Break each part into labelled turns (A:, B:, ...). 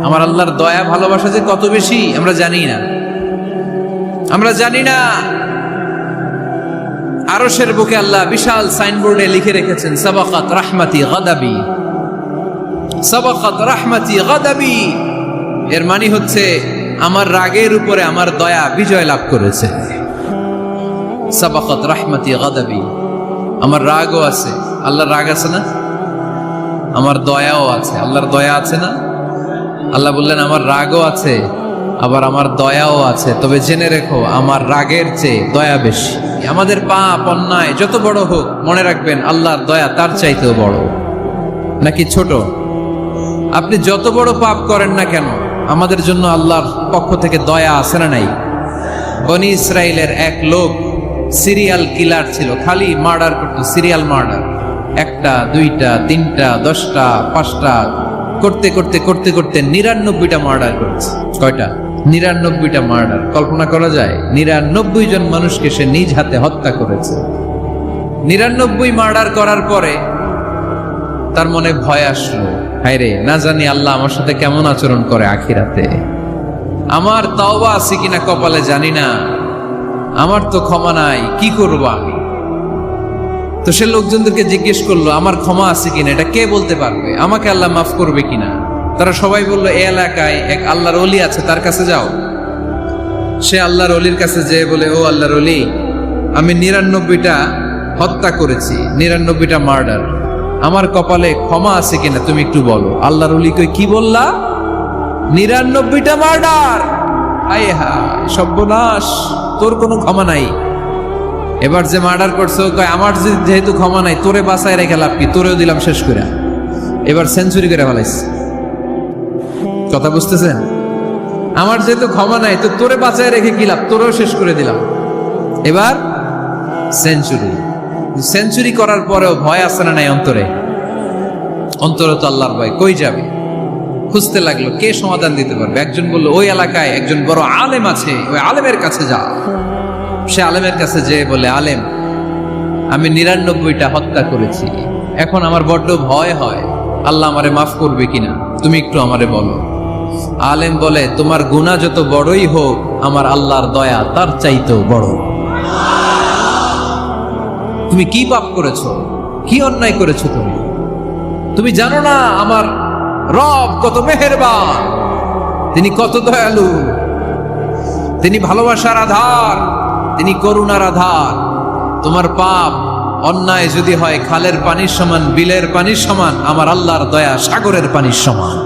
A: আমার আল্লাহর দয়া ভালোবাসা যে কত বেশি আমরা জানি না, আমরা জানি না। আরশের বুকে আল্লাহ বিশাল সাইনবোর্ডে লিখে রেখেছেন সাবাকাত রাহমাতি গাদাবি, সাবাকাত রাহমাতি গাদাবি। এর মানে হচ্ছে আমার রাগের উপরে আমার দয়া বিজয় লাভ করেছে। সাবাকাত রাহমাতি গাদাবি, আমার রাগও আছে, আল্লাহর রাগ আছে না, আমার দয়াও আছে, আল্লাহর দয়া আছে না। আল্লাহ বললেন আমার রাগও আছে আবার আমার দয়াও আছে, তবে জেনে রেখো আমার রাগের চেয়ে দয়া বেশি। আমাদের পাপ অন্যায় যত বড় হোক মনে রাখবেন আল্লাহর দয়া তার চাইতেও বড়। নাকি ছোট? আপনি যত বড় পাপ করেন না কেন আমাদের জন্য আল্লাহর পক্ষ থেকে দয়া আছে না নাই? বনি ইসরাইলের এক লোক সিরিয়াল কিলার ছিল, খালি মার্ডার করতো, সিরিয়াল মার্ডার, একটা দুইটা তিনটা 10টা 5টা করতে করতে করতে করতে 99টা মার্ডার করেছে। কয়টা? 99টা মার্ডার। কল্পনা করা যায়? 99 জন মানুষকে সে নিজ হাতে হত্যা করেছে। 99 মার্ডার করার পরে তার মনে ভয় আসলো, হায় রে, না জানি আল্লাহ আমার সাথে কেমন আচরণ করে আখিরাতে, আমার তওবা আছে কিনা কপালে জানি না, আমার তো ক্ষমা নাই, কি করব আমি? তো সে লোকজনদেরকে জিজ্ঞেস করলো আমার ক্ষমা আছে কিনা, এটা কে বলতে পারবে, আমাকে আল্লাহ মাফ করবে কিনা? তারা সবাই বললো এই এলাকায় এক আল্লাহর ওলি আছে, তার কাছে যাও। সে আল্লাহর ওলির কাছে যেয়ে বলে, ও আল্লাহর ওলি, আমি 99টা হত্যা করেছি, 99টা মার্ডার, আমার কপালে ক্ষমা আছে কিনা তুমি একটু বলো। আল্লাহর ওলি কই, কি বললা? 99টা মার্ডার? আয় হায় সর্বনাশ, তোর কোনো ক্ষমা নাই। এবার যে মার্ডার করছো কয় আমার যেহেতু ক্ষমা নাই, তোরে বাঁচায় রেখে লাভ কি, তোরেও দিলাম শেষ করে। এবার সেঞ্চুরি করে ফেলাইছে। কথা বুঝতেছেন? আমার যেহেতু ক্ষমা নাই তো তোরে বাঁচায় রেখে কি লাভ, তোরেও শেষ করে দিলাম। এবার সেঞ্চুরি। সেঞ্চুরি করার পরেও ভয় আসে না নাই অন্তরে? অন্তরে তো আল্লাহর ভয়, কই যাবে? খুঁজতে লাগলো কে সমাধান দিতে পারবে। একজন বললো ওই এলাকায় একজন বড় আলেম আছে, ওই আলেমের কাছে যা। সে আলেমের কাছে যেয়ে বলে, আলেম, আমি 99টা হত্যা করেছি, এখন আমার বড্ড ভয় হয়, আল্লাহ আমারে মাফ করবে কিনা, তুমি একটু আমারে বলো। আলেম বলে, তোমার গুনাহ যত বড়ই হোক আমার আল্লাহর দয়া তার চাইতেও বড়। তুমি কি পাপ করেছো, কি অন্যায় করেছো তুমি? তুমি জানো না আমার রব কত মেহেরবান, তিনি কত দয়ালু, তিনি ভালোবাসার আধার, তিনি করুণার আধার। তোমার পাপ অন্যায় যদি হয় খালের পানির সমান, বিলের পানির সমান, আমার আল্লাহর দয়া সাগরের পানির সমান।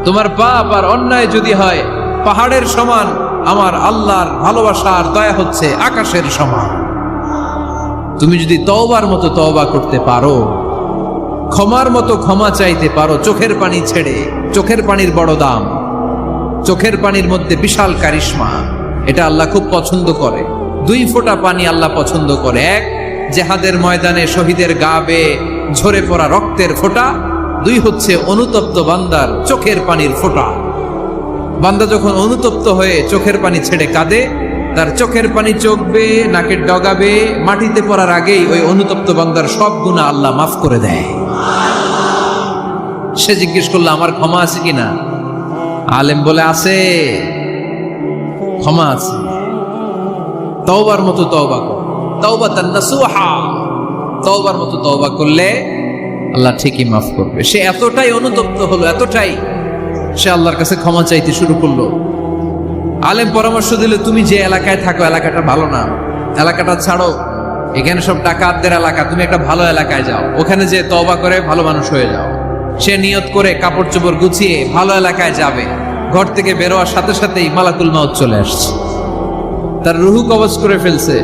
A: তোমার পাপ আর অন্যায় যদি হয় পাহাড়ের সমান, আমার আল্লাহর ভালোবাসার দয়া হচ্ছে আকাশের সমান। তুমি যদি তওবার মতো তওবা করতে পারো, ক্ষমার মতো ক্ষমা চাইতে পারো, চোখের পানি ছেড়ে, চোখের পানির বড় দাম, চোখের পানির মধ্যে বিশাল কারিশমা, এটা আল্লাহ খুব পছন্দ করে। 2 ফোঁটা পানি আল্লাহ পছন্দ করে। এক, জেহাদের ময়দানে শহীদের গা বেয়ে ঝরে পড়া রক্তের ফোঁটা। 2 হচ্ছে অনুতপ্ত বান্দার চোখের পানির ফোঁটা। বান্দা যখন অনুতপ্ত হয়ে চোখের পানি ছেড়ে কাঁদে, তার চোখের পানি চোখ বেয়ে নাকের ডগা বেয়ে মাটিতে পড়ার আগেই ওই অনুতপ্ত বান্দার সব গুনাহ আল্লাহ মাফ করে দেয়। সে জিজ্ঞেস করলো আমার ক্ষমা আছে কিনা? আলেম বলে আছে, ক্ষমা আছে। তওবার মতো তওবা কর, তাওবাতান নাসুহা, তওবার মতো তওবা করলে আল্লাহ ঠিকই মাফ করবে। সে এতটাই অনুতপ্ত হলো, এতটাই, সে আল্লাহর কাছে ক্ষমা চাইতে শুরু করলো। আলেম পরামর্শ দিল, তুমি যে এলাকায় থাকো এলাকাটা ভালো না, এলাকাটা ছাড়ো, এখানে সব ডাকাতদের এলাকা, তুমি একটা ভালো এলাকায় যাও, ওখানে যে তওবা করে ভালো মানুষ হয়ে যাও। সে নিয়ত করে কাপড় চোপড় গুছিয়ে ভালো এলাকায় যাবে। ঘর থেকে বেরোয়ার সাথে সাথেই মালাকুল মাউত চলে আসছে, তার রুহু কবজ করে ফেলছে।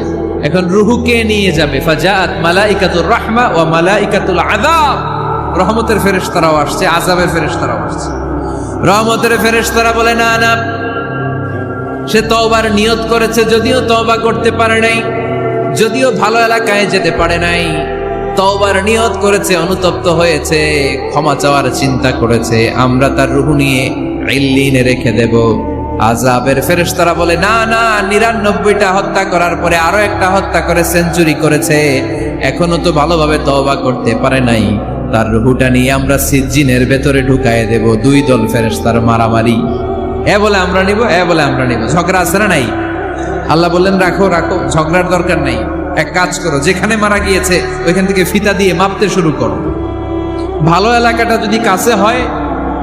A: এখন রুহু কে নিয়ে যাবে? ফাজাআত মালাইকাতুর রাহমা ওয়া মালাইকাতুল আযাব। রহমতের ফেরেশতারাও আসছে, আযাবের ফেরেশতারাও আসছে। রহমতের ফেরেশতারা বলে না না, সে তওবার নিয়ত করেছে, যদিও তওবা করতে পারে নাই, যদিও ভালো এলাকায় যেতে পারে নাই, তওবার নিয়ত করেছে, অনুতপ্ত হয়েছে, ক্ষমা চাওয়ার চিন্তা করেছে, আমরা তার রুহু নিয়ে ইল্লিনে রেখে দেব। আযাবের ফেরেশতারা বলে না না, 99টা হত্যা করার পরে আরো একটা হত্যা করে সেঞ্চুরি করেছে, এখনো তো ভালোভাবে তওবা করতে পারে নাই, তার রুহুটা নিয়ে আমরা সিজ্জিনের ভেতরে ঢুকায় দেব। দুই দল ফেরেশতার মারামারি, এ বলে আমরা নিব, এ বলে আমরা নিব। ঝগড়া আছে না নাই? আল্লাহ বললেন রাখো রাখো, ঝগড়ার দরকার নাই। এক কাজ করো, যেখানে মারা গিয়েছে ওইখান থেকে ফিতা দিয়ে মাপতে শুরু করো। ভালো এলাকাটা যদি কাছে হয়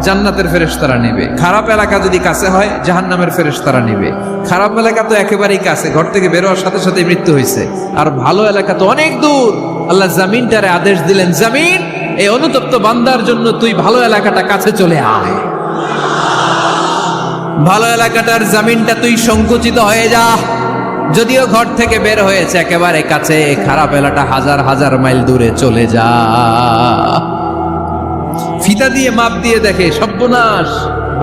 A: জান্নাতের ফেরেশতারা নেবে, খারাপ এলাকা যদি কাছে হয় জাহান্নামের ফেরেশতারা নেবে। খারাপ এলাকা তো একেবারেই কাছে, ঘর থেকে বের হওয়ার সাথে সাথে মৃত্যু হয়েছে। আর ভালো এলাকা তো অনেক দূর। আল্লাহ জামিনটারে আদেশ দিলেন, জামিন এই অনুতপ্ত বান্দার জন্য তুই ভালো এলাকাটা কাছে চলে আয়। ভালো এলাকাটার জামিনটা তুই সংকুচিত হয়ে যা। যদিও ঘর থেকে বের হয়েছে একেবারে কাছে, খারাপ এলাকা হাজার হাজার মাইল দূরে চলে যা। ফিতা দিয়ে মাপ দিয়ে দেখে সর্বনাশ,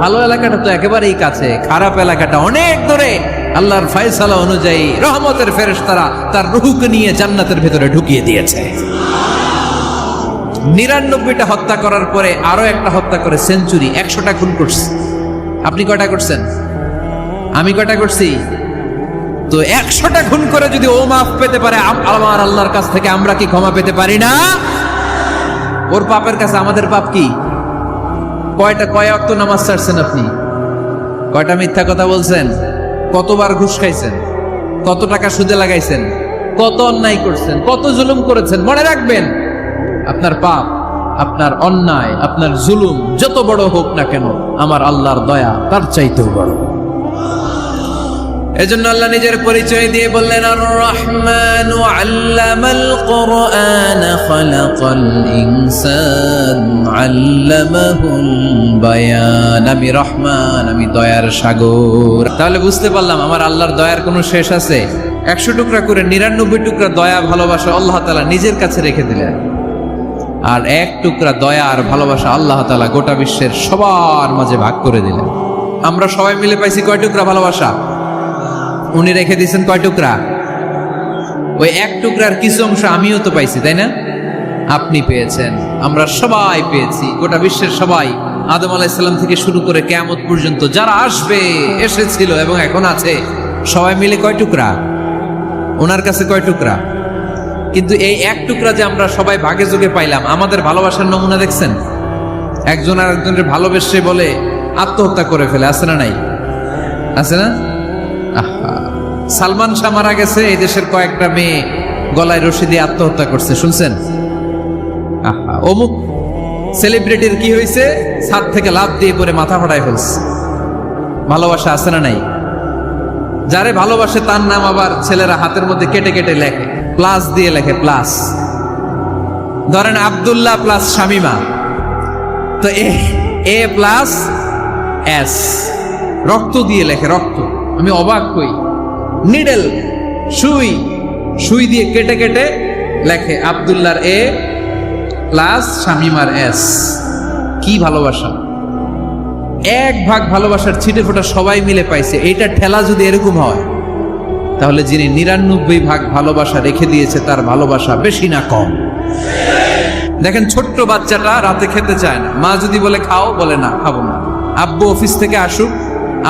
A: ভালো এলাকাটা তো একেবারেই কাছে, খারাপ এলাকাটা অনেক দূরে। আল্লাহর ফয়সালা অনুযায়ী রহমতের ফেরেশতারা তার রূহকে নিয়ে জান্নাতের ভেতরে ঢুকিয়ে দিয়েছে। 99টা হত্যা করার পরে আরো একটা হত্যা করে সেঞ্চুরি, 100টা খুন করছে। আপনি কয়টা করছেন? আমি কয়টা করছি? তো 100টা খুন করে যদি ও মাফ পেতে পারে আমার আল্লাহর কাছ থেকে, আমরা কি ক্ষমা পেতে পারি না? ওর পাপের কাছে আমাদের পাপ কি? কয় ওয়াক্ত নামাজ ছাড়ছেন আপনি? কয়টা মিথ্যা কথা বলছেন? কতবার ঘুষ খাইছেন? কত টাকা সুদে লাগাইছেন? কত অন্যায় করছেন? কত জুলুম করেছেন? মনে রাখবেন, আপনার পাপ, আপনার অন্যায়, আপনার জুলুম যত বড় হোক না কেন, আমার আল্লাহর দয়া তার চাইতেও বড়। এজন্য আল্লাহ নিজের পরিচয় দিয়ে বললেন, আর রহমানু আল্লামাল কুরআন খালাকাল ইনসান আল্লামাহুল বায়ান। আমি রহমান, আমি দয়ার সাগর। তাহলে বুঝতে পারলাম আমার আল্লাহর দয়ার কোনো শেষ আছে? 100 টুকরা করে 99 টুকরা দয়া ভালোবাসা আল্লাহ তাআলা নিজের কাছে রেখে দিলেন, আর 1 টুকরা দয়া আর ভালোবাসা আল্লাহ তাআলা গোটা বিশ্বের সবার মাঝে ভাগ করে দিলেন। আমরা সবাই মিলে পাইছি কয় টুকরা ভালোবাসা? উনি রেখে দিয়েছেন কয় টুকরা? ওই 1 টুকরার কিছু অংশ আমিও তো পাইছি, তাই না? আপনি পেয়েছেন, আমরা সবাই পেয়েছি, গোটা বিশ্বের সবাই, আদম আলাইহিস সালাম থেকে শুরু করে কিয়ামত পর্যন্ত যারা আসবে, এসেছিল এবং এখন আছে, সবাই মিলে কয় টুকরা? ওনার কাছে কয় টুকরা? কিন্তু এই 1 টুকরা যে আমরা সবাই ভাগে যোগে পাইলাম, আমাদের ভালোবাসার নমুনা দেখছেন? একজন আর একজনের ভালোবেসে বলে আত্মহত্যা করে ফেলে, আছে না নাই? আছে না? সালমান শাহ মারা গেছে, এই দেশের কয়েকটা মেয়ে গলায় রশি দিয়ে আত্মহত্যা করছে, শুনছেন? অমুক সেলিব্রিটির কি হয়েছে, ছাদ থেকে লাফ দিয়ে পরে মাথা ফাটায় ফেলছে। ভালোবাসা আছে না নাই? যারে ভালোবাসে তার নাম আবার ছেলেরা হাতের মধ্যে কেটে কেটে লেখে, প্লাস দিয়ে লেখে, প্লাস। ধরেন আব্দুল্লাহ প্লাস শামিমা, তো এ প্লাস এস, রক্ত দিয়ে লেখে, রক্ত। আমি অবাক হই, নিডেল, সুই দিয়ে কেটে কেটে লেখে আব্দুল্লাহর এ প্লাস শামিমার এস। কি ভালোবাসা! 1 ভাগ ভালোবাসার ছিটে ফোটা সবাই মিলে পাইছে। এইটা ঠেলা যদি এরকম হয়, তাহলে যিনি 99 ভাগ ভালোবাসা রেখে দিয়েছে তার ভালোবাসা বেশি না কম? দেখেন, ছোট্ট বাচ্চাটা রাতে খেতে চায় না, মা যদি বলে খাও, বলে না, খাবো না। আব্বু অফিস থেকে আসুক,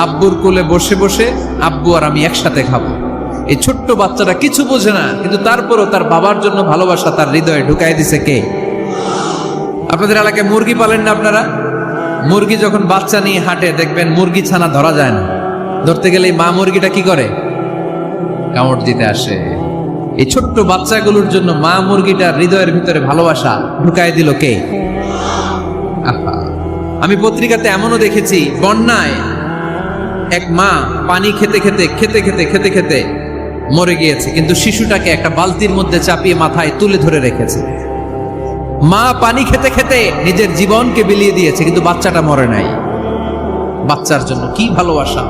A: আব্বুর কোলে বসে বসে আব্বু আর আমি একসাথে খাবো। এই ছোট্ট বাচ্চাটা কিছু বোঝে না, কিন্তু তারপরও তার বাবার জন্য ভালোবাসা তার হৃদয়ে ঢুকাই দিছে কে? আপনাদের এলাকায় মুরগি পালেন না আপনারা? মুরগি যখন বাচ্চা নিয়ে হাঁটে, দেখবেন মুরগি ছানা ধরা যায় না, ধরতে গেলে মা মুরগিটা কি করে? কামড় দিতে আসে। এই ছোট্ট বাচ্চাগুলোর জন্য মা মুরগিটার হৃদয়ের ভিতরে ভালোবাসা ঢুকাই দিল কে? আমি পত্রিকাতে এমনও দেখেছি, বন্যায় এক মা পানি খেতে খেতে মরে গিয়েছে, কিন্তু শিশুটাকে একটা বালতির মধ্যে চাপিয়ে মাথায় তুলে ধরে রেখেছে। মা পানি খেতে খেতে নিজের জীবনকে বিলিয়ে দিয়েছে, কিন্তু বাচ্চাটা মরে নাই। বাচ্চার জন্য কি ভালোবাসা!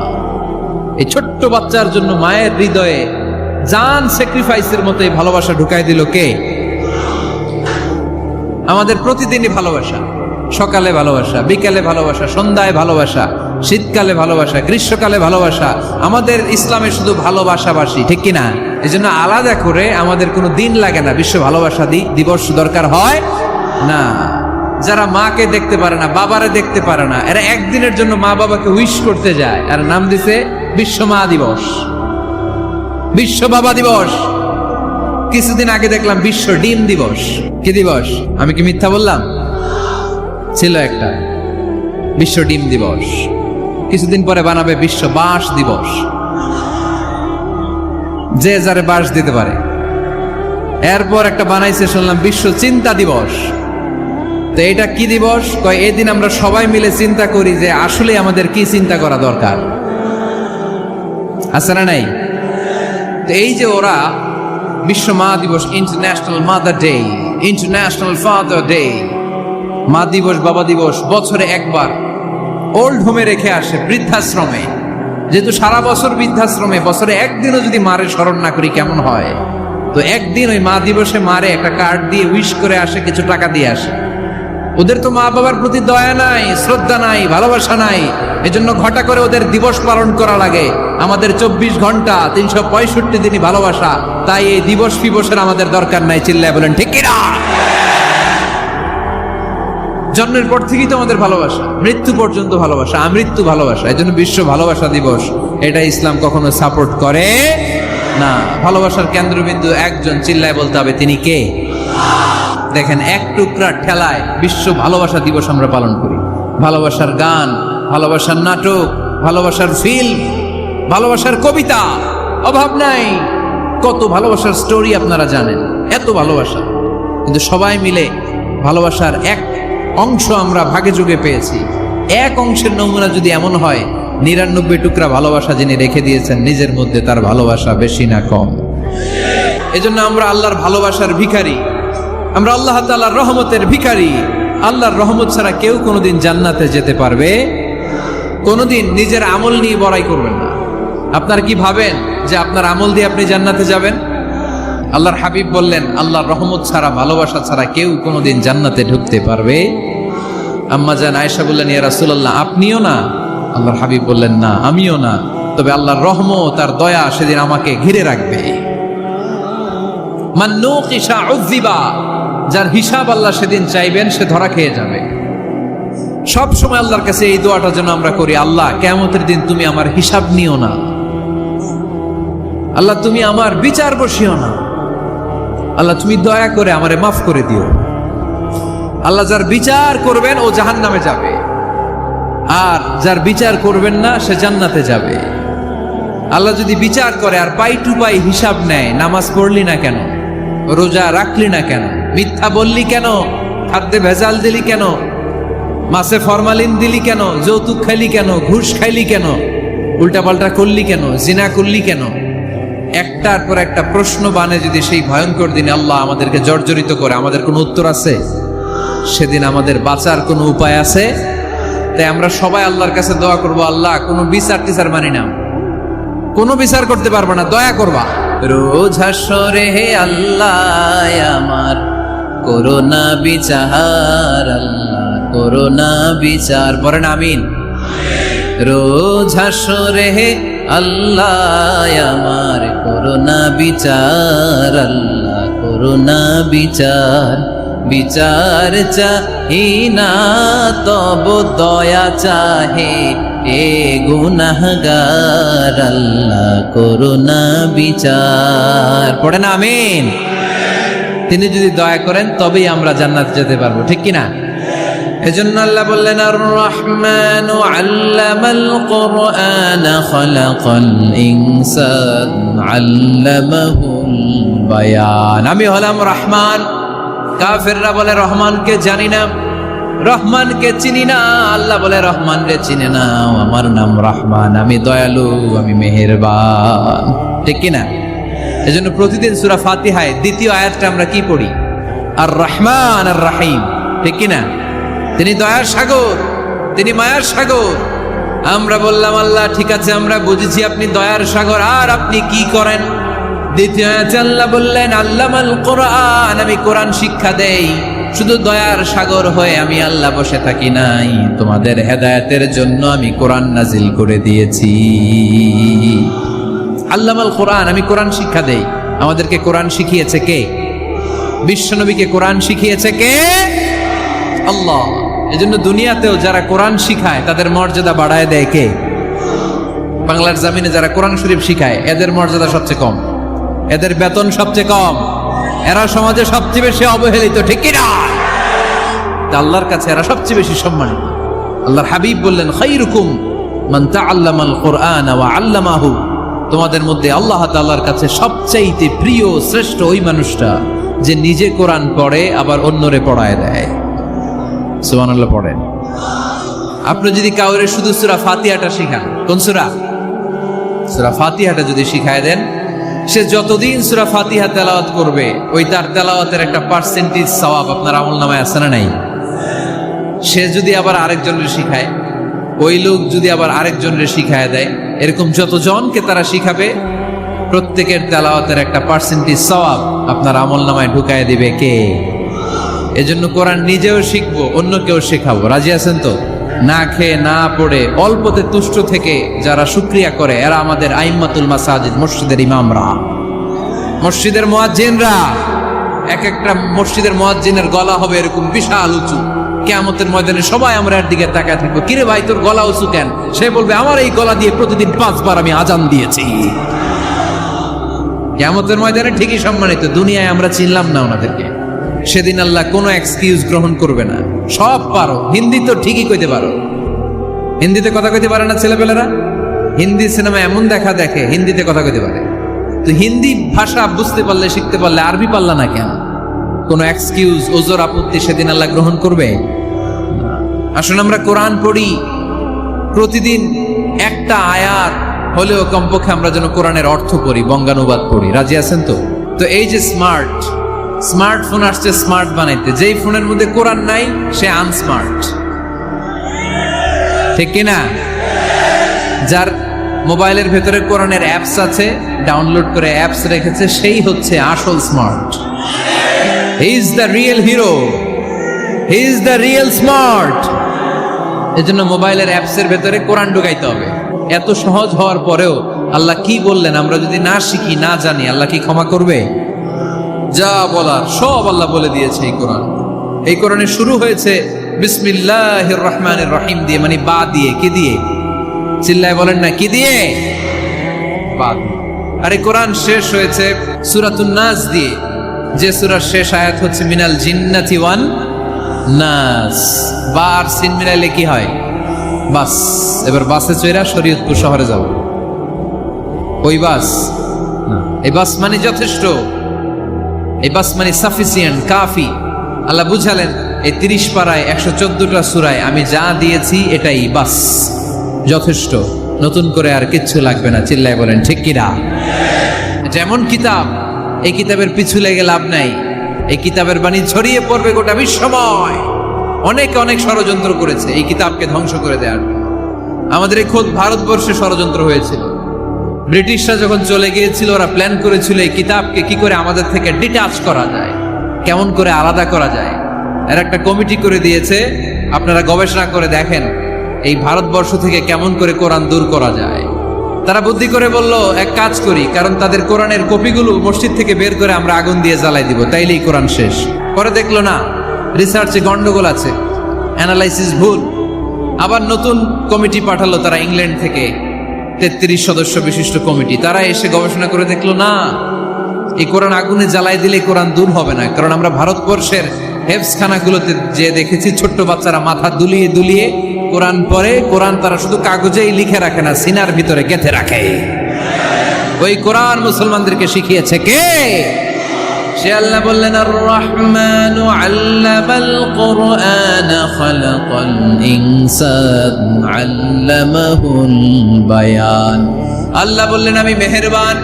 A: এই ছোট্ট বাচ্চার জন্য মায়ের হৃদয়ে জান স্যাক্রিফাইসের মতো এই ভালোবাসা ঢুকাই দিল কে? আমাদের প্রতিদিনই ভালোবাসা, সকালে ভালোবাসা, বিকালে ভালোবাসা, সন্ধ্যায় ভালোবাসা, শীতকালে ভালোবাসা, গ্রীষ্মকালে ভালোবাসা। আমাদের ইসলামে শুধু ভালোবাসাবাসী, ঠিক কিনা? এই জন্য আলাদা করে আমাদের কোনো দিন লাগে না বিশ্ব ভালোবাসা দিবস দরকার হয় না। যারা মাকে দেখতে পারে না, বাবারে দেখতে পারে না, এরা একদিনের জন্য মা বাবাকে উইশ করতে যায়, আর নাম দিছে বিশ্ব মা দিবস, বিশ্ব বাবা দিবস। কিছুদিন আগে দেখলাম বিশ্ব ডিম দিবস। কি দিবস? আমি কি মিথ্যা বললাম? ছিল একটা বিশ্ব ডিম দিবস, কিছুদিন পরে বানাবে বিশ্ব বাঁশ দিবস, যে যারে বাঁশ দিতে পারে। এরপর একটা বানাইছে শুনলাম বিশ্ব চিন্তা দিবস। তো এটা কি দিবস? কয় এই দিন আমরা সবাই মিলে চিন্তা করি যে আসলে আমাদের কি চিন্তা করা দরকার, আছে না নাই? তো এই যে ওরা বিশ্ব মা দিবস, international mother day, international father day, মা দিবস বাবা দিবস বছরে একবার ওল্ড হোমে রেখে আসে, বৃদ্ধাশ্রমে। যেহেতু সারা বছর বৃদ্ধাশ্রমে, বছরে একদিনও যদি মারে স্মরণ না করি কেমন হয়? তো একদিন ওই মা দিবসে মারে একটা কার্ড দিয়ে উইশ করে আসে, কিছু টাকা দিয়ে আসে। ওদের তো মা বাবার প্রতি দয়া নাই, শ্রদ্ধা নাই, ভালোবাসা নাই, এজন্য ঘটা করে ওদের দিবস পালন করা লাগে। আমাদের 24 ঘন্টা 365 দিনই ভালোবাসা, তাই এই দিবস ফিবসের আমাদের দরকার নাই। চিল্লায় বলেন ঠিক কিনা? জন্মের পর থেকেই তো আমাদের ভালোবাসা, মৃত্যু পর্যন্ত ভালোবাসা, আমৃত্যু ভালোবাসা। এই জন্য বিশ্ব ভালোবাসা দিবস, এটা ইসলাম কখনো সাপোর্ট করে না। ভালোবাসার কেন্দ্রবিন্দু একজন, চিল্লায় বলতে হবে তিনি কে? দেখেন, এক টুকরা ঠেলায় বিশ্ব ভালোবাসা দিবস আমরা পালন করি। ভালোবাসার গান, ভালোবাসার নাটক, ভালোবাসার ফিল্ম, ভালোবাসার কবিতা, অভাব নাই। কত ভালোবাসার স্টোরি আপনারা জানেন, এত ভালোবাসা। কিন্তু সবাই মিলে ভালোবাসার এক অংশ আমরা ভাগে যোগে পেয়েছি। এক অংশের নমুনা যদি এমন হয়, 99 টুকরা ভালোবাসা যিনি রেখে দিয়েছেন নিজের মধ্যে, তার ভালোবাসা বেশি না কম? এজন্য আমরা আল্লাহর ভালোবাসার ভিখারি, আমরা আল্লাহ তাআলার রহমতের ভিখারি। আল্লাহর রহমত ছাড়া কেউ কোনোদিন জান্নাতে যেতে পারবে? কোনোদিন নিজের আমল নিয়ে বড়াই করবেন না। আপনারা কি ভাবেন যে আপনার আমল দিয়ে আপনি জান্নাতে যাবেন? আল্লাহর হাবিব বললেন, আল্লাহর রহমত ছাড়া, ভালোবাসা ছাড়া কেউ কোনোদিন জান্নাতে ঢুকতে পারবে? আম্মা জান আয়েশা বললেন, ইয়া রাসূলুল্লাহ আপনিও না? আল্লাহর হাবিব বললেন, না আমিও না, তবে আল্লাহর রহমত আর দয়া সেদিন আমাকে ঘিরে রাখবে। মান নুকিশা উযিবা, যার হিসাব আল্লাহ সেদিন চাইবেন সে ধরা খেয়ে যাবে। সব সময় আল্লাহর কাছে এই দোয়াটা যেন আমরা করি, আল্লাহ কিয়ামতের দিন তুমি আমার হিসাব নিও না, আল্লাহ তুমি আমার বিচার বসিও না, আল্লাহ তুমি দয়া করে আমারে মাফ করে দিও। আল্লাহ যার বিচার করবেন ও জাহান্নামে যাবে, আর যার বিচার করবেন না সে জান্নাতে যাবে। আল্লাহ যদি বিচার করে আর পাই টু পাই হিসাব নেয়, নামাজ পড়লি না কেন, রোজা রাখলি না কেন, মিথ্যা বললি কেন, খাদ্যে ভেজাল দিলি কেন, মাছে ফরমালিন দিলি কেন, যৌতুক খাইলি কেন, ঘুষ খাইলি কেন, উল্টাপাল্টা করলি কেন, জিনা করলি কেন, একটার পর একটা প্রশ্ন বানে যদি সেই ভয়ঙ্কর দিনে আল্লাহ আমাদেরকে জর্জরিত করে, আমাদের কোনো উত্তর আছে? সেদিন আমাদের বাঁচার কোনো উপায় আছে? তাই আমরা সবাই আল্লাহর কাছে দোয়া করবো, আল্লাহ কোনো বিচার টিচার মানি না, কোনো বিচার করতে পারবো না, দয়া করবা। রোজ হাসরে হে আল্লাহ আমার করোনা বিচার, আল্লাহ করোনা বিচার, বলেন আমিন। রোজ হাসরে হে আল্লাহ আমার করোনা বিচার, আল্লাহ করোনা বিচার, বিচার চাহি না তব দয়া চাহে এ গুনাহগার, আল্লাহ করোনা বিচার, পড়েন আমিন। তিনি যদি দয়া করেন তবেই আমরা জান্নাত যেতে পারবো, ঠিক কিনা? এজন্য আল্লাহ বললেন, আর রহমানু আল্লামাল কুরআন খালাকাল ইনসান আল্লামাহুল বায়ান। আমি হলাম রহমান। কাফেররা বলে রহমানকে জানি না, রহমানকে চিনি না। আল্লাহ বলে রহমান রে চিনে না, আমার নাম রহমান, আমি দয়ালু, আমি মেহেরবান, ঠিক কিনা? এজন্য প্রতিদিন সূরা ফাতিহায় দ্বিতীয় আয়াতটা আমরা কি পড়ি? আর রহমান আর রাহিম, ঠিক কিনা? তিনি দয়ার সাগর, তিনি মায়ার সাগর। আমরা বললাম, আল্লাহ ঠিক আছে আমরা বুঝেছি আপনি দয়ার সাগর, আর আপনি কি করেন? দ্বিতীয় আয়াতে আল্লাহ বললেন, আল্লামাল কোরআন, আমি কোরআন শিক্ষা দেই। শুধু দয়ার সাগর হয়ে আমি আল্লাহ বসে থাকি নাই, তোমাদের হেদায়েতের জন্য আমি কোরআন নাজিল করে দিয়েছি। আল্লামাল কোরআন, আমি কোরআন শিক্ষা দেই। আমাদেরকে কোরআন শিখিয়েছে কে? বিশ্বনবীকে কোরআন শিখিয়েছে কে? আল্লাহ। এজন্য দুনিয়াতেও যারা কোরআন শিখায় তাদের মর্যাদা বাড়ায় দেয় কে? বাংলার জমিনে যারা কোরআন শরীফ শিখায় এদের মর্যাদা সবচেয়ে কম, এদের বেতন সবচেয়ে কম, এরা সমাজে সবচেয়ে বেশি অবহেলিত, ঠিক কিনা? তা আল্লাহর কাছে এরা সবচেয়ে বেশি সম্মানিত। আল্লাহর হাবিব বললেন, খায়রুকুম মান তাআল্লামাল কুরআনা ওয়া আল্লামাহু, তোমাদের মধ্যে আল্লাহ তাআলার কাছে সবচাইতে প্রিয় শ্রেষ্ঠ ওই মানুষটা যে নিজে কোরআন পড়ে আবার অন্যরে পড়ায় দেয়। সুবহানাল্লাহ পড়েন। আপনি যদি কাউরে শুধু সূরা ফাতিহাটা শিখান, কোন সূরা? সূরা ফাতিহাটা যদি শিখায় দেন, সে যতদিন সূরা ফাতিহা তেলাওয়াত করবে ওই তার তেলাওয়াতের একটা পার্সেন্টেজ সওয়াব আপনার আমলনামায় আছে না নাই? সে যদি আবার আরেকজনের শিখায়, ওই লোক যদি আবার আরেকজনের শিখায় দেয়, এরকম যতজনকে তারা শিখাবে প্রত্যেকের তেলাওয়াতের একটা পার্সেন্টেজ সওয়াব আপনার আমলনামায় ঢুকায় দিবে কে? এজন্য কোরআন নিজেও শিখবো, অন্যকেও শেখাবো। রাজি আছেন তো? না খেয়ে না পড়ে অল্পতে তুষ্ট থেকে যারা শুকরিয়া করে এরা আমাদের আইম্মাতুল মাসাজিদ, মসজিদের ইমামরা, মসজিদের মুয়াজ্জিনরা। এক একটা মসজিদের মুয়াজ্জিনের গলা হবে এরকম বিশাল উঁচু। কিয়ামতের ময়দানে সবাই আমরা এর দিকে তাকায় থাকবো, কিরে ভাই তোর গলা উঁচু কেন? সে বলবে, আমার এই গলা দিয়ে প্রতিদিন 5 বার আমি আজান দিয়েছি। কিয়ামতের ময়দানে ঠিকই সম্মানিত, দুনিয়ায় আমরা চিনলাম না ওনাদেরকে। সেদিন আল্লাহ কোনো এক্সকিউজ গ্রহণ করবে না। সব পারো, হিন্দি তো ঠিকই কইতে পারো। হিন্দিতে কথা কইতে পারে না ছেলেপেলেরা? হিন্দি সিনেমা এমন দেখা দেখে হিন্দিতে কথা কইতে পারে। তো হিন্দি ভাষা বুঝতে পারলে, শিখতে পারলে আরবি পারলা না কেন? কোনো এক্সকিউজ, ওজর, আপত্তি সেদিন আল্লাহ গ্রহণ করবে? আসুন আমরা কোরআন পড়ি, প্রতিদিন একটা আয়াত হলেও কমপক্ষে আমরা যেন কোরআনের অর্থ পড়ি, বঙ্গানুবাদ পড়ি। রাজি আছেন তো? তো এই যে স্মার্টফোন আসছে স্মার্ট বানাইতে, যেই ফোনের মধ্যে কোরআন নাই সে আনস্মার্ট, ঠিক কিনা? যার মোবাইলের ভেতরে কোরআনের অ্যাপস আছে, ডাউনলোড করে অ্যাপস রেখেছে, সেই হচ্ছে আসল smart. He is the real hero, he is the real smart. এজন্য মোবাইলের অ্যাপসের ভেতরে কোরআন ঢুকাইতে হবে। এত সহজ হওয়ার পরেও আল্লাহ কি বললেন আমরা যদি না শিখি, না জানি, আল্লাহ কি ক্ষমা করবে? যা বলার সব আল্লাহ বলে দিয়েছে এই কোরআন। এই কোরআনে শুরু হয়েছে বিসমিল্লাহির রহমানির রহিম দিয়ে, মানে বা দিয়ে। কি দিয়ে? চিল্লায় বলেন না, কি দিয়ে? বা দিয়ে। আর এই কোরআন শেষ হয়েছে সূরাতুন নাস দিয়ে, যে সূরার শেষ আয়াত হচ্ছে মিনাল জিন্নাতি ওয়ান নাস। বা আর সিন মিলাইলে কি হয়? বাস। এবার বাসে চড়া শরীয়তপুর শহরে যাব। ওই বাস না, এই বাস মানে যথেষ্ট, এই বাস মানে সাফিসিয়েন্ট, কাফি। আল্লাহ বুঝালেন এই 30 পারায় 114টা সূরায় আমি যা দিয়েছি এটাই বাস, যথেষ্ট, নতুন করে আর কিচ্ছু লাগবে না। চিল্লায় বলেন ঠিক কিনা? যেমন কিতাব, এই কিতাবের পিছু লেগে লাভ নাই। এই কিতাবের বাণী ছড়িয়ে পড়বে গোটা বিশ্বময়। অনেকে অনেক ষড়যন্ত্র করেছে এই কিতাবকে ধ্বংস করে দেওয়ার। আমাদের এই খোদ ভারতবর্ষে ষড়যন্ত্র হয়েছিল। ব্রিটিশরা যখন চলে গিয়েছিল, ওরা প্ল্যান করেছিল এই কিতাবকে কি করে আমাদের থেকে ডিটাচ করা যায়, কেমন করে আলাদা করা যায়। এর একটা কমিটি করে দিয়েছে, আপনারা গবেষণা করে দেখেন এই ভারতবর্ষ থেকে কেমন করে কোরআন দূর করা যায়। তারা বুদ্ধি করে বলল, এক কাজ করি, কারণ তাদের কোরআনের কপিগুলো মসজিদ থেকে বের করে আমরা আগুন দিয়ে জ্বালাই দিব, তাইলেই কোরআন শেষ। পরে দেখলো না, রিসার্চে গন্ডগোল আছে, অ্যানালাইসিস ভুল। আবার নতুন কমিটি পাঠালো তারা ইংল্যান্ড থেকে, 33 সদস্য বিশিষ্ট কমিটি। তারা এসে গবেষণা করে দেখলো না, এই কোরআন আগুনে জ্বালাই দিলে কোরআন দূর হবে না। কারণ আমরা ভারতবর্ষের হেফজখানাগুলোতে যে দেখেছি, ছোট্ট বাচ্চারা মাথা দুলিয়ে দুলিয়ে কোরআন পড়ে। কোরআন তারা শুধু কাগজেই লিখে রাখে না, সিনার ভিতরে গেঁথে রাখে। ওই কোরআন মুসলমানদেরকে শিখিয়েছে কে? সে আল্লাহ বললেন, আর রহমানু আল্লামাল কুরআন খালাকাল ইনসান আল্লামাহুল বায়ান। আল্লাহ বললেন আমি মেহেরবান,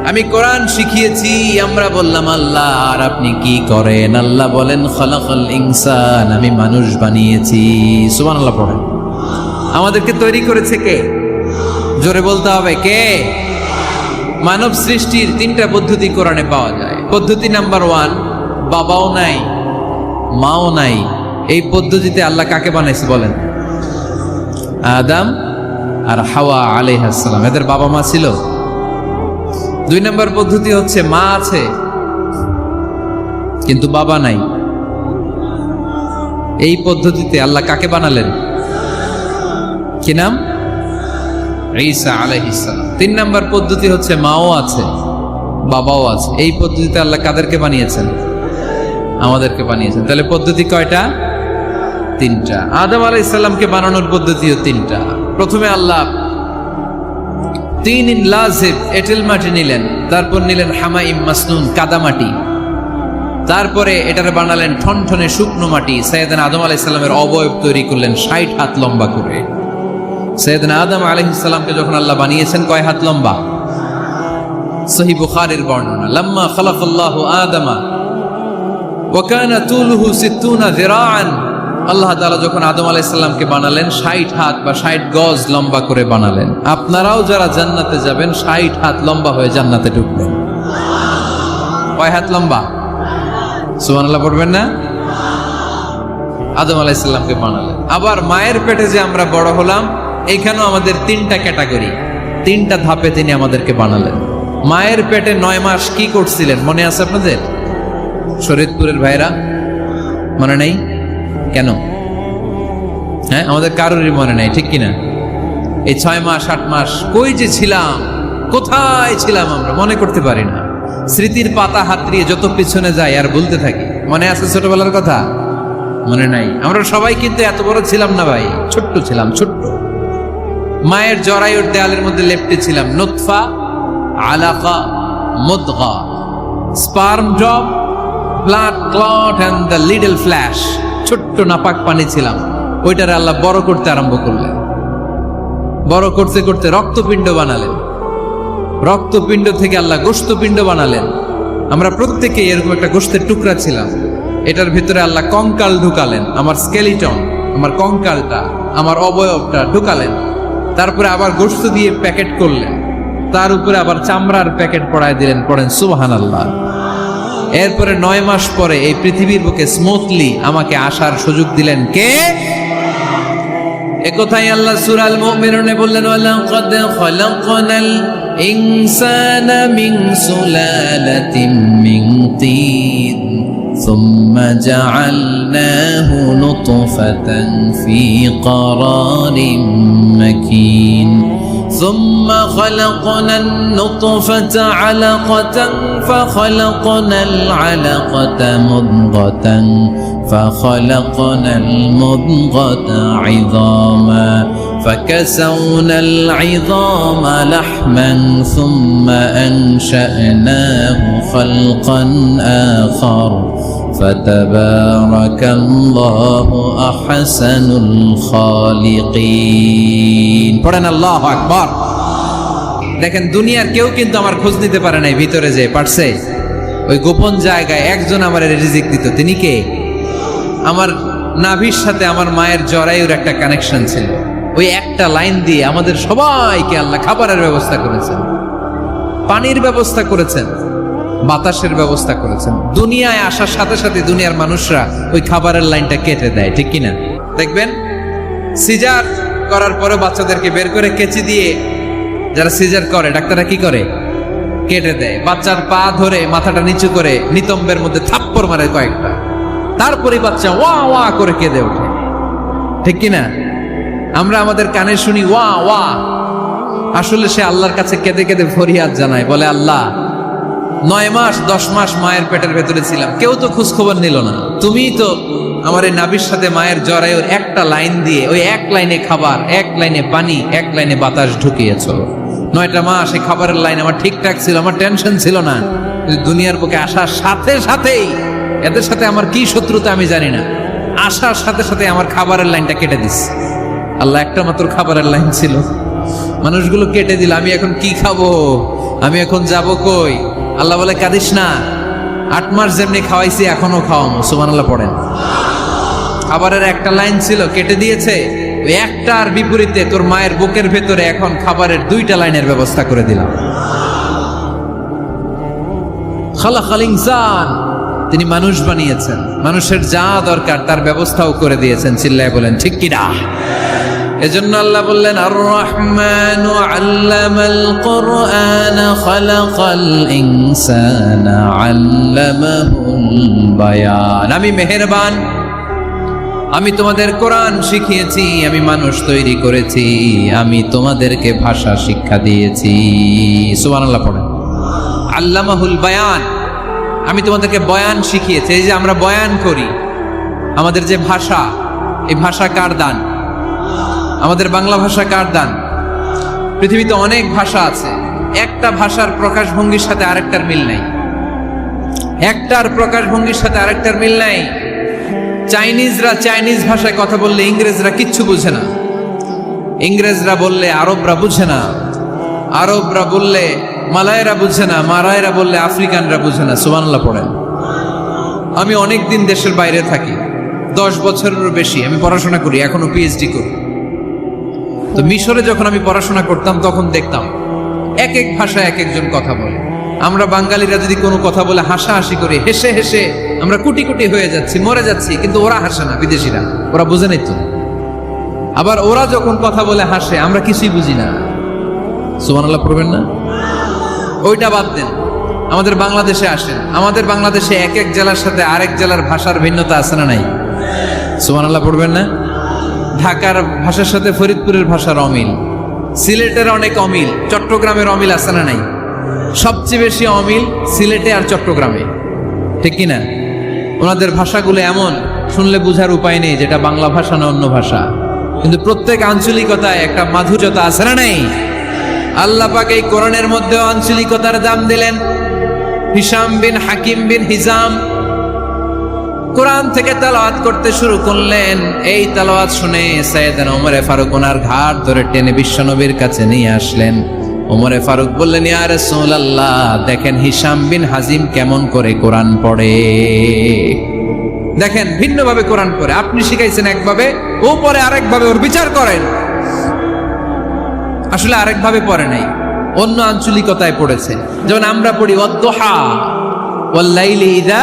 A: আমি কোরআন শিখিয়েছি। আমরা বললাম আল্লাহ আর আপনি কি করেন? আল্লাহ বলেন খালাকাল ইনসান, আমি মানুষ বানিয়েছি। সুবহানাল্লাহ পড়েন। আমাদেরকে তৈরি করেছে কে? জোরে বলতে হবে কে? মানব সৃষ্টির 3টা পদ্ধতি কোরআনে পাওয়া যায়। পদ্ধতি নাম্বার 1, বাবাও নাই মাও নাই। এই পদ্ধতিতে আল্লাহ কাকে বানাইছে বলেন? আদম আর হাওয়া আলাইহিস সালাম, এদের বাবা মা ছিল। 2 নম্বর পদ্ধতি হচ্ছে মা আছে কিন্তু বাবা নাই। এই পদ্ধতিতে আল্লাহ কাকে বানালেন? কি নাম? ঈসা আলাইহিস সালাম। 3 নম্বর পদ্ধতি হচ্ছে মাও আছে বাবাও আছে। এই পদ্ধতিতে আল্লাহ কাদেরকে বানিয়েছেন? আমাদেরকে বানিয়েছেন। তাহলে পদ্ধতি কয়টা? তিনটা, আদম আলাইহিস সালামকে বানানোর পদ্ধতিও তিনটা। প্রথমে আল্লাহ তিন লাজিব এঁটেল মাটি নিলেন, তারপর নিলেন হামাইম মাসনুন কাদামাটি, তারপরে এটারে বানালেন ঠনঠনে শুকনো মাটি। সাইয়েদনা আদম আলাইহিস সালামের অবয়ব তৈরি করলেন 60 হাত লম্বা করে। সাইয়েদনা আদম আলাইহিস সালামকে যখন আল্লাহ বানিয়েছেন কয় হাত লম্বা? সহিহ বুখারীর বর্ণনা, লাম্মা খালাকাল্লাহু আদামা ওয়া কানা তুলুহু 60 যিরাআন। আল্লাহ তাআলা যখন আদম আলাইহিস সালামকে বানালেন 60 হাত বা 60 গজ লম্বা করে বানালেন। আপনারাও যারা জান্নাতে যাবেন 60 হাত লম্বা হয়ে জান্নাতে ঢুকবেন। কয় হাত লম্বা? সুবহানাল্লাহ পড়বেন না? আদম আলাইহিস সালামকে বানালেন। আবার মায়ের পেটে যে আমরা বড় হলাম, এইখানেও আমাদের তিনটা ক্যাটাগরি, তিনটা ধাপে তিনি আমাদেরকে বানালেন। মায়ের পেটে 9 মাস কি করছিলেন মনে আছে আপনাদের? শরীয়তপুরের ভাইরা মনে নেই কেন? হ্যাঁ, আমাদের কারোরই মনে নাই, ঠিক কিনা? এই 6 মাস 8 মাস কই যে ছিলাম, কোথায় ছিলাম আমরা মনে করতে পারি না। স্মৃতির পাতা হাতড়িয়ে যত পিছনে যাই আর বলতে থাকি। মনে আছে ছোটবেলার কথা? মনে নাই। আমরা সবাই কিন্তু এত বড় ছিলাম না ভাই, ছোট্ট ছিলাম, ছোট্ট। মায়ের জরায়ুর দেয়ালের মধ্যে লেপ্টে ছিলাম। নুতফা, আলাকা, মুদগা, sperm drop, blood clot and the little flesh. ছোট্ট নাপাক পানি ছিলাম। ওইটারে আল্লাহ বড় করতে আরম্ভ করলেন। বড় করতে করতে রক্তপিণ্ড বানালেন। রক্তপিণ্ড থেকে আল্লাহ গোশতপিণ্ড বানালেন। আমরা প্রত্যেকে এরকম একটা গোশতের টুকরা ছিলাম। এটার ভিতরে আল্লাহ কঙ্কাল ঢুকালেন, আমার স্কেলিটন, আমার কঙ্কালটা, আমার অবয়বটা ঢুকালেন। তারপরে আবার গোশত দিয়ে প্যাকেট করলেন, তার উপরে আবার চামড়ার প্যাকেট পড়ায় দিলেন। পড়েন সুবহানাল্লাহ। এরপরে 9 মাস পরে এই পৃথিবীর বুকে স্মুথলি আমাকে আসার সুযোগ দিলেন কে? একথাই আল্লাহ সূরা আল মুমিনুনে বললেন, ওয়ালাকাদ খালাকনাল ইনসানা মিন সুলালাতিন মিন তিন সুম্মা জাআলনাহু নুতফাতান ফি ক্বারারিন মাকিন ثم خلقنا النطفة علقة فخلقنا العلقة مضغة فخلقنا المضغة عظاما فكسونا العظام لحما ثم أنشأناه خلقا آخر فتبارك الله أحسن الخالقين। পড়েন আল্লাহু আকবার। দেখেন দুনিয়ার কেউ কিন্তু আমার খোঁজ নিতে পারে নাই, ভিতরে যে পারছে ওই গোপন জায়গায় একজন আমার রিজিক দিত। তিনি কে? আমার নাভির সাথে আমার মায়ের জরায়ুর একটা কানেকশন ছিল। ওই একটা লাইন দিয়ে আমাদের সবাইকে আল্লাহ খাবারের ব্যবস্থা করেছেন, পানির ব্যবস্থা করেছেন, বাতাসের ব্যবস্থা করেছেন। দুনিয়ায় আসার সাথে সাথে দুনিয়ার মানুষরা ওই খাবারের লাইনটা কেটে দেয়, ঠিক কিনা? দেখবেন সিজার করার পরে বাচ্চাদেরকে বের করে কেচি দিয়ে যারা সিজার করে ডাক্তাররা কি করে? কেটে দেয়। বাচ্চার পা ধরে মাথাটা নিচু করে নিতম্বের মধ্যে থাপ্পড় মারে কয়েকটা, তারপরে বাচ্চা ওয়া ওয়া করে কেঁদে ওঠে, ঠিক কিনা? আমরা আমাদের কানে শুনি ওয়া ওয়া, আসলে সে আল্লাহর কাছে কেঁদে কেঁদে ফরিয়াদ জানায়, বলে আল্লাহ 9 মাস 10 মাস মায়ের পেটের ভেতরে ছিলাম, কেউ তো খোঁজ খবর নিল না। তুমিই তো আমার এই নাভির সাথে মায়ের জরায়ুর একটা লাইন দিয়ে ওই এক লাইনে খাবার, এক লাইনে পানি, এক লাইনে বাতাস ঢুকিয়েছো। 9টা মাস এই খাবারের লাইন আমার ঠিকঠাক ছিল, আমার টেনশন ছিল না। দুনিয়ার বুকে আসার সাথে সাথেই, এদের সাথে আমার কি শত্রুতা আমি জানি না, আসার সাথে সাথে আমার খাবারের লাইনটা কেটে দিস। আল্লাহ একটা মাত্র খাবারের লাইন ছিল, মানুষগুলো কেটে দিল। আমি এখন কি খাবো? আমি এখন যাব কই? আল্লাহ বলে কাঁদিস না, 8 মাস যেমনি খাওয়াইছি এখনো খাওয়ামো। সুবহানাল্লাহ পড়েন। খাবারের একটা লাইন ছিল, কেটে দিয়েছে। ওই একটার বিপরীতে তোর মায়ের বুকের ভেতরে এখন খাবারের 2টা লাইনের ব্যবস্থা করে দিলাম। খালাকাল ইনসান, তিনি মানুষ বানিয়েছেন, মানুষের যা দরকার তার ব্যবস্থাও করে দিয়েছেন। চিল্লায় বলেন ঠিক কিনা? এজন্য আল্লাহ বললেন আর রহমানু আল্লামাল কুরআন খালাকাল ইনসানা আল্লামাহুল বায়ান। আমি মেহেরবান, আমি তোমাদের কোরআন শিখিয়েছি, আমি মানুষ তৈরি করেছি, আমি তোমাদেরকে ভাষা শিক্ষা দিয়েছি। সুবহানাল্লাহ পড়েন। আল্লামাহুল বায়ান, আমি তোমাদেরকে বয়ান শিখিয়েছি। এই যে আমরা বয়ান করি, আমাদের যে ভাষা, এই ভাষা কার দান? আমাদের বাংলা ভাষা কার দান? পৃথিবীতে অনেক ভাষা আছে, একটা ভাষার প্রকাশভঙ্গির সাথে আরেকটার মিল নাই। একটার প্রকাশভঙ্গির সাথে আরেকটার মিল নাই। চাইনিজরা চাইনিজ ভাষায় কথা বললে ইংরেজরা কিচ্ছু বুঝে না, ইংরেজরা বললে আরবরা বুঝে না, আরবরা বললে মালায়রা বুঝে না, মালায়রা বললে আফ্রিকানরা বুঝে না। সুবহানাল্লাহ পড়েন। আমি অনেক দিন দেশের বাইরে থাকি, 10 বছরেরও বেশি আমি পড়াশোনা করি, এখনো পিএইচডি করি। তো মিশরে যখন আমি পড়াশোনা করতাম তখন দেখতাম এক এক ভাষায় এক একজন কথা বলে। আমরা বাঙালিরা যদি কোনো কথা বলে হাসাহাসি করি, হেসে হেসে আমরা কুটি কুটি হয়ে যাচ্ছি, মরে যাচ্ছি, কিন্তু ওরা হাসে না, বিদেশিরা, ওরা বুঝে নাই তো। আবার ওরা যখন কথা বলে হাসে, আমরা কিছুই বুঝি না। সুবহানাল্লাহ পড়বেন না? ওইটা বাদ দেন, আমাদের বাংলাদেশে আসেন। আমাদের বাংলাদেশে এক এক জেলার সাথে আরেক জেলার ভাষার ভিন্নতা আছে না নাই? সুবহানাল্লাহ পড়বেন না? ঢাকার ভাষার সাথে ফরিদপুরের ভাষার অমিল, সিলেটের অনেক অমিল, চট্টগ্রামের অমিল আছে না নাই? সবচেয়ে বেশি অমিল সিলেটে আর চট্টগ্রামে, ঠিক কিনা? ওনাদের ভাষাগুলো এমন, শুনলে বুঝার উপায় নেই যেটা বাংলা ভাষা না অন্য ভাষা, কিন্তু প্রত্যেক আঞ্চলিকতায় একটা মাধুর্যতা আছে না নাই? আল্লাহ পাক এই কোরআনের মধ্যে আঞ্চলিকতার দাম দিলেন। হিশাম বিন হাকিম বিন হিজাম কোরআন থেকে তেলাওয়াত করতে শুরু করলেন। এই তেলাওয়াত শুনে সাইয়েদনা ওমরে ফারুক ওনার ঘাট ধরে টেনে বিশ্বনবীর কাছে নিয়ে আসলেন। ওমরে ফারুক বললেন, ইয়া রাসূলুল্লাহ, দেখেন হিশাম বিন হাজিম কেমন করে কোরআন পড়ে, দেখেন ভিন্নভাবে কোরআন পড়ে। আপনি শিখাইছেন একভাবে, ও পড়ে আরেকভাবে, ওর বিচার করেন। আসলে আরেকভাবে পড়ে নাই, অন্য আঞ্চলিকতায় পড়েছে। যেমন আমরা পড়ি ওয়াদ-দুহা ওয়াল লাইলি ইযা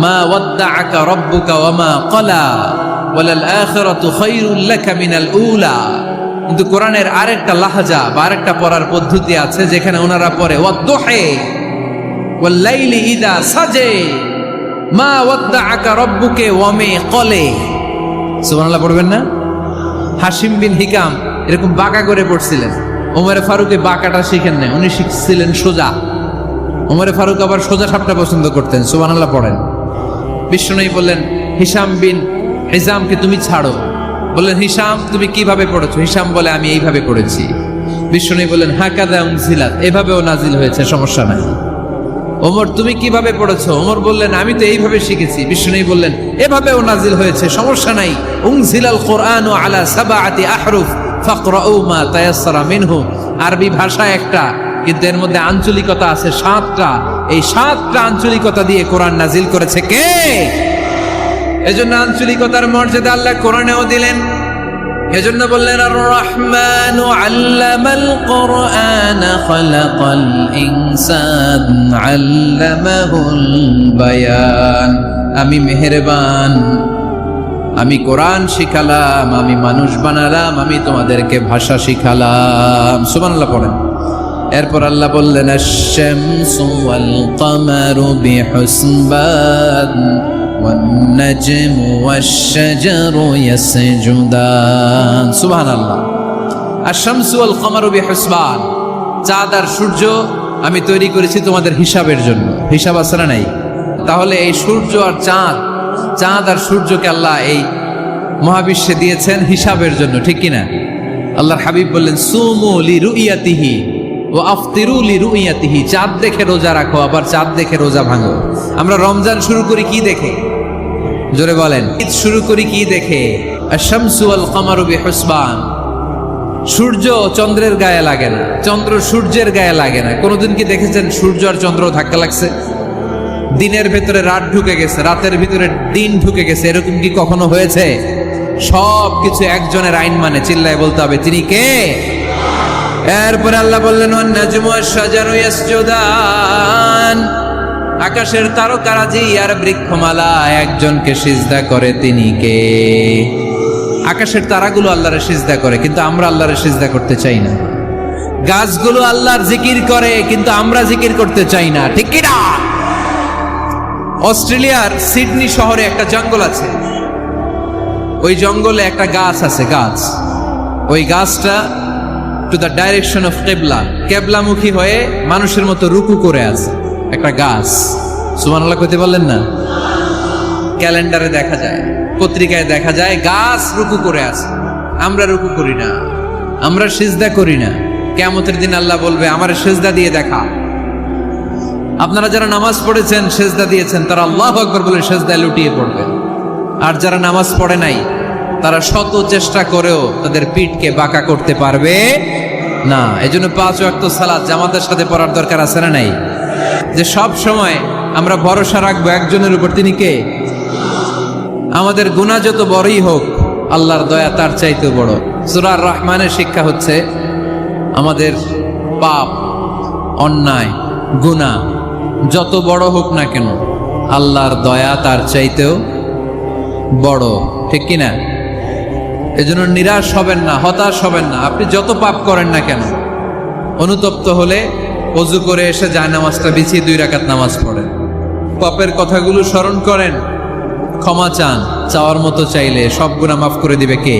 A: মা ওয়াদ্দাআকা রাব্বুকা ওয়া মা ক্বালা ওয়ালাল আখিরাতু খায়রুল লাকা মিনাল উলা। কিন্তু কোরআনের আরেকটা লাহজা বা আরেকটা পড়ার পদ্ধতি আছে, যেখানে ওনারা পড়ে ওয়াদ-দুহা ওয়াল লাইলি ইযা সাজে মা ওয়াদ্দাআকা রাব্বুকা ওয়া মা ক্বালা। সুবহানাল্লাহ পড়বেন না? হাশিম বিন হিকাম এরকম বাঁকা করে পড়ছিলেন। ওমরে ফারুক এই বাঁকাটা শিখেন না, উনি শিখছিলেন সোজা। ওমরে ফারুক আবার সোজা সাপটা পছন্দ করতেন। সুবহানাল্লাহ পড়েন। বিশ্বনবী বললেন, হিশাম বিন হিজামকে তুমি ছাড়ো। বললেন, হিশাম তুমি কিভাবে পড়েছো? হিশাম বলে, আমি এইভাবে পড়েছি। বিশ্বনবী বললেন, হাকাযা উনজিলাত, এভাবেও নাজিল হয়েছে, সমস্যা নাই। ওমর তুমি কিভাবে পড়েছো? ওমর বললেন, আমি তো এইভাবে শিখেছি। বিশ্বনবী বললেন, এভাবেও নাজিল হয়েছে, সমস্যা নাই। উনজিলাল কুরআনু আলা সাবআতি আহরুফ ফাকরাউ মা তায়াসসারা মিনহু। আরবি ভাষা একটা, কিন্তু এর মধ্যে আঞ্চলিকতা আছে 7টা। এই 7টা আঞ্চলিকতা দিয়ে কোরআন নাজিল করেছে কে? এজন্য আঞ্চলিকতার মর্যাদা আল্লাহ কোরআনেও দিলেন। এজন্য বললেন, আর রহমানু আল্লামাল কুরআন খালাকাল ইনসান আল্লামাহুল বায়ান। আমি মেহেরবান, আমি কোরআন শিখালাম, আমি মানুষ বানালাম, আমি তোমাদেরকে ভাষা শিখালাম। সুবহানাল্লাহ পড়েন। এরপর আল্লাহ বললেন, আশ-শামসু ওয়াল কামারু বিহুসবান ওয়ান নাজমু ওয়াশ-শাজারু ইয়াসজুদান। সুবহানাল্লাহ। আশ-শামসু ওয়াল কামারু বিহুসবান, চাঁদ আর সূর্য আমি তৈরি করেছি তোমাদের হিসাবের জন্য। হিসাব আছে না নাই? তাহলে এই সূর্য আর চাঁদ, চাঁদ আর সূর্যকে আল্লাহ এই মহাবিশ্বে দিয়েছেন হিসাবের জন্য, ঠিক কিনা? আল্লাহর হাবিব বললেন, সুমু লিরুইয়াতিহি ওয়া আফতিরু লিরুইয়াতিহি। চাঁদ দেখে রোজা রাখো, আবার চাঁদ দেখে রোজা ভাঙো। আমরা রমজান শুরু করি কি দেখে? জোরে বলেন। ঈদ শুরু করি কি দেখে? আশ-শামসু ওয়াল কামারু বিহুসবান। সূর্য চন্দ্রের গায়ে লাগে না, চন্দ্র সূর্যের গায়ে লাগে না। কোনোদিন কি দেখেছেন সূর্য আর চন্দ্র ধাক্কা লাগছে? দিনের ভেতরে রাত ঢুকে গেছে, রাতের ভিতরে দিন ঢুকে গেছে, এরকম কি কখনো হয়েছে? সব কিছু একজনের আইন মানে, চিল্লায় বলতে হবে, তিনি কে? এরপরে আল্লাহ বললেন, ওয়ান নাজমু ওয়াশ-শাজারু ইয়াসজুদান। আকাশের তারকারাজি আর বৃক্ষমালা একজনকে সিজদা করে, তিনি কে? আকাশের তারাগুলো আল্লাহরে সিজদা করে, কিন্তু আমরা আল্লাহরে সিজদা করতে চাই না। গাছগুলো আল্লাহর জিকির করে, কিন্তু আমরা জিকির করতে চাই না, ঠিক কি না? অস্ট্রেলিয়ার সিডনি শহরে একটা জঙ্গল আছে। ওই জঙ্গলে একটা গাছ আছে, গাছ। ওই গাছটা টু দ্য ডাইরেকশন অফ কেবলা, কেবলামুখী হয়ে মানুষের মতো রুকু করে আছে একটা গাছ। সুবহানাল্লাহ কইতে বললেন না? ক্যালেন্ডারে দেখা যায় পত্রিকায় দেখা যায় গাছ রুকু করে আছে, আমরা রুকু করি না, আমরা সিজদা করি না। কিয়ামতের দিন আল্লাহ বলবে আমার সিজদা দিয়ে দেখা। আপনারা যারা নামাজ পড়েছেন, সিজদা দিয়েছেন, তারা আল্লাহু আকবার বলে সিজদায় লুটিয়ে পড়বেন। আর যারা নামাজ পড়ে নাই, তারা শত চেষ্টা করেও তাদের পিঠকে বাঁকা করতে পারবে না। এজন্য 5 ওয়াক্ত সালাত জামাতের সাথে পড়ার দরকার আছে না নাই? যে সব সময় আমরা ভরসা রাখবো একজনের উপর, তিনি কে? আমাদের গুনাহ যত বড়ই হোক, আল্লাহর দয়া তার চাইতেও বড়। সূরা আর রহমানের শিক্ষা হচ্ছে আমাদের পাপ, অন্যায়, গুনাহ যত বড় হোক না কেন, আল্লাহর দয়া তার চাইতেও বড়, ঠিক কিনা? এজন্য নিরাশ হবেন না, হতাশ হবেন না। আপনি যত পাপ করেন না কেন, অনুতপ্ত হলে ওযু করে এসে জায়নামাজটা বিছিয়ে 2 রাকাত নামাজ পড়েন, পাপের কথাগুলো স্মরণ করেন, ক্ষমা চান। চাওয়ার মতো চাইলে সব গুনাহ মাফ করে দিবে কে?